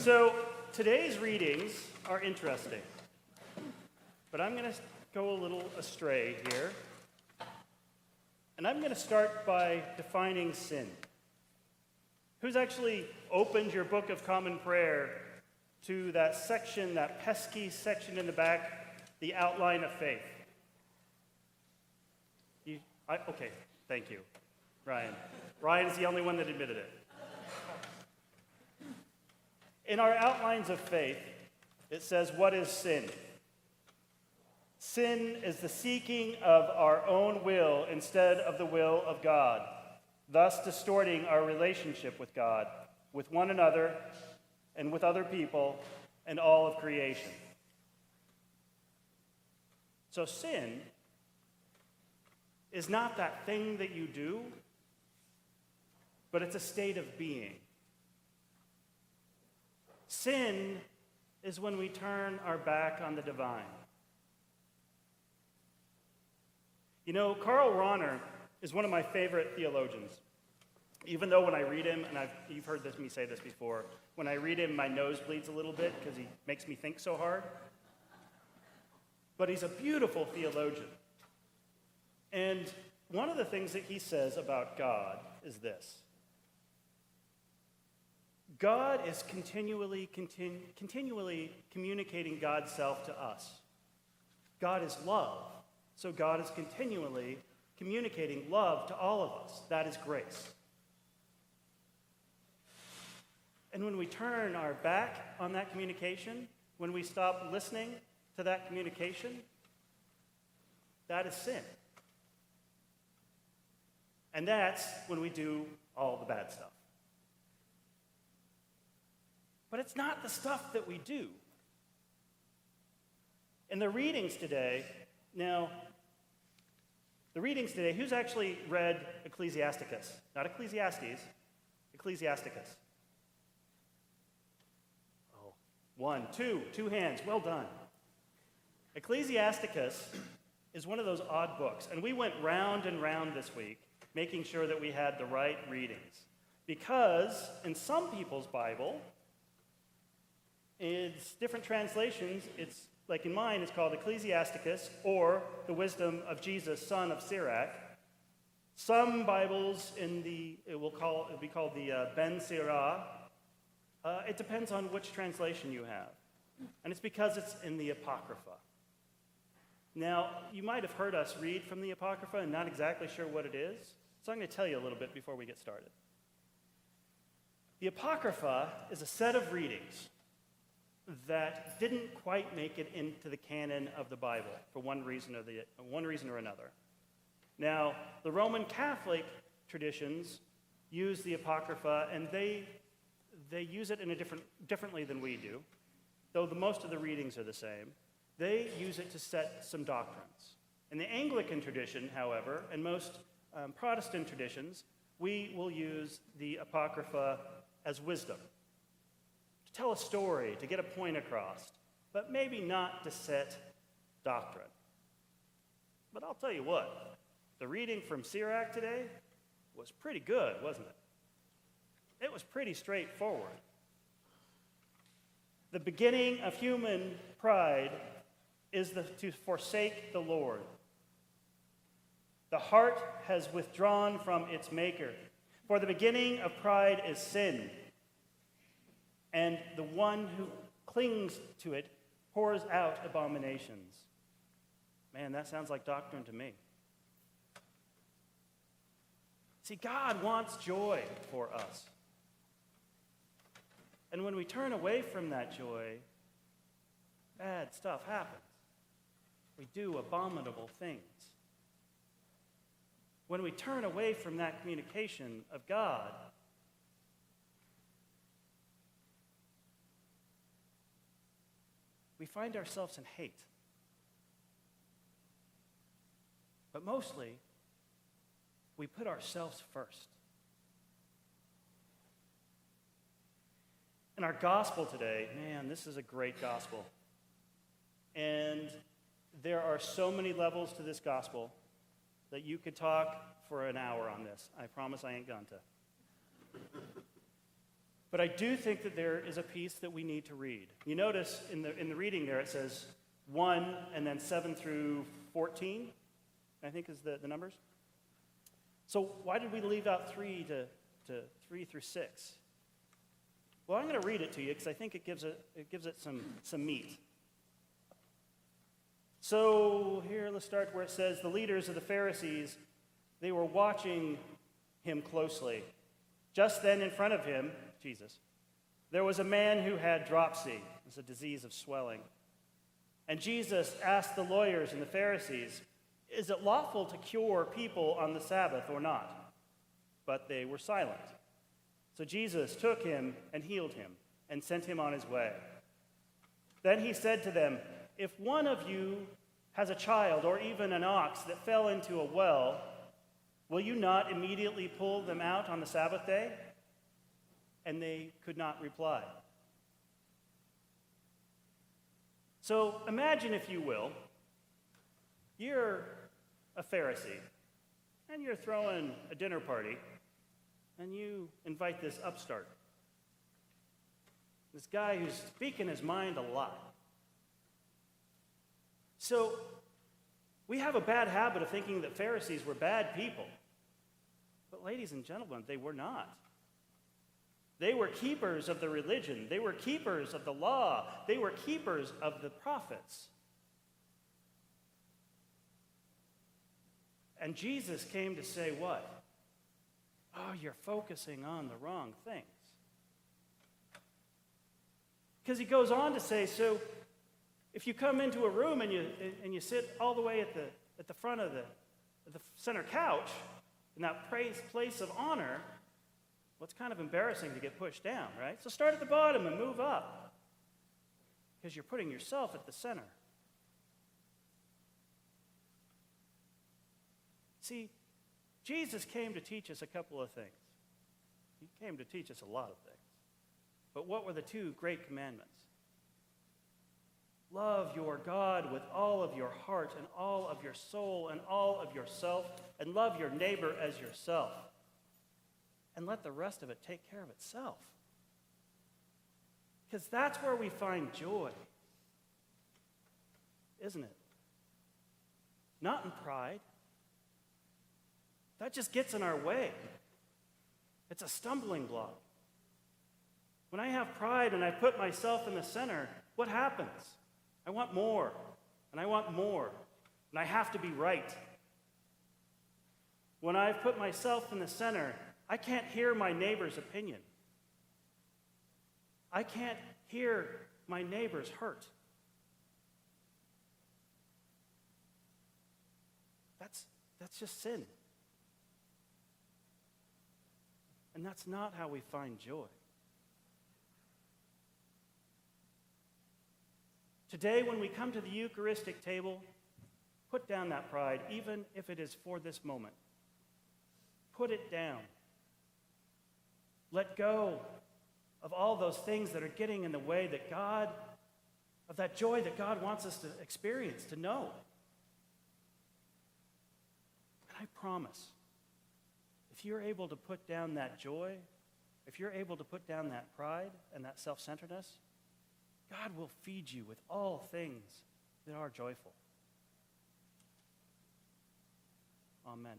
So today's readings are interesting, but I'm going to go a little astray here. And I'm going to start by defining sin. Who's actually opened your Book of Common Prayer to that section, that pesky section in the back, the outline of faith? Okay, thank you, Ryan. Ryan is the only one that admitted it. In our outlines of faith, it says, what is sin? Sin is the seeking of our own will instead of the will of God, thus distorting our relationship with God, with one another, and with other people, and all of creation. So sin is not that thing that you do, but it's a state of being. Sin is when we turn our back on the divine. You know, Karl Rahner is one of my favorite theologians. Even though when I read him, and you've heard me say this before, when I read him, my nose bleeds a little bit because he makes me think so hard. But he's a beautiful theologian. And one of the things that he says about God is this. God is continually communicating God's self to us. God is love, so God is continually communicating love to all of us. That is grace. And when we turn our back on that communication, when we stop listening to that communication, that is sin. And that's when we do all the bad stuff. But it's not the stuff that we do. In the readings today, who's actually read Ecclesiasticus? Not Ecclesiastes, Ecclesiasticus. Oh, two hands, well done. Ecclesiasticus is one of those odd books, and we went round and round this week, making sure that we had the right readings. Because in some people's Bible, it's different translations. It's like in mine, it's called Ecclesiasticus, or the wisdom of Jesus, son of Sirach. Some Bibles it will be called the Ben Sirah. It depends on which translation you have, and it's because it's in the Apocrypha. Now, you might have heard us read from the Apocrypha and not exactly sure what it is, so I'm going to tell you a little bit before we get started. The Apocrypha is a set of readings that didn't quite make it into the canon of the Bible for one reason or another. Now, the Roman Catholic traditions use the Apocrypha, and they use it in differently than we do, though most of the readings are the same. They use it to set some doctrines. In the Anglican tradition, however, and most Protestant traditions, we will use the Apocrypha as wisdom. To tell a story, to get a point across, but maybe not to set doctrine. But I'll tell you what, the reading from Sirach today was pretty good, wasn't it? It was pretty straightforward. The beginning of human pride is to forsake the Lord. The heart has withdrawn from its maker. For the beginning of pride is sin. And the one who clings to it pours out abominations. Man, that sounds like doctrine to me. See, God wants joy for us. And when we turn away from that joy, bad stuff happens. We do abominable things. When we turn away from that communication of God, we find ourselves in hate. But mostly, we put ourselves first. In our gospel today, man, this is a great gospel. And there are so many levels to this gospel that you could talk for an hour on this. I promise I ain't going to. But I do think that there is a piece that we need to read. You notice in the reading there it says 1 and then 7 through 14, I think is the numbers. So why did we leave out 3 to 3 through 6? Well, I'm going to read it to you because I think it gives it some meat. So here, let's start where it says, the leaders of the Pharisees, they were watching him closely. Just then in front of him, Jesus, there was a man who had dropsy. It's a disease of swelling. And Jesus asked the lawyers and the Pharisees, is it lawful to cure people on the Sabbath or not? But they were silent. So Jesus took him and healed him and sent him on his way. Then he said to them, if one of you has a child or even an ox that fell into a well, will you not immediately pull them out on the Sabbath day? And they could not reply. So imagine, if you will, you're a Pharisee, and you're throwing a dinner party, and you invite this upstart. This guy who's speaking his mind a lot. So we have a bad habit of thinking that Pharisees were bad people. But ladies and gentlemen, they were not. They were keepers of the religion. They were keepers of the law. They were keepers of the prophets. And Jesus came to say what? Oh, you're focusing on the wrong things. Because he goes on to say, so if you come into a room and you sit all the way at the front of the center couch, in that place of honor, well, it's kind of embarrassing to get pushed down, right? So start at the bottom and move up, because you're putting yourself at the center. See, Jesus came to teach us a couple of things. He came to teach us a lot of things. But what were the 2 great commandments? Love your God with all of your heart and all of your soul and all of yourself, and love your neighbor as yourself. And let the rest of it take care of itself. Because that's where we find joy, isn't it? Not in pride. That just gets in our way. It's a stumbling block. When I have pride and I put myself in the center, what happens? I want more, and I want more, and I have to be right. When I've put myself in the center, I can't hear my neighbor's opinion. I can't hear my neighbor's hurt. That's just sin. And that's not how we find joy. Today, when we come to the Eucharistic table, put down that pride, even if it is for this moment. Put it down. Let go of all those things that are getting in the way of that joy that God wants us to experience, to know. And I promise, if you're able to put down that joy, if you're able to put down that pride and that self-centeredness, God will feed you with all things that are joyful. Amen.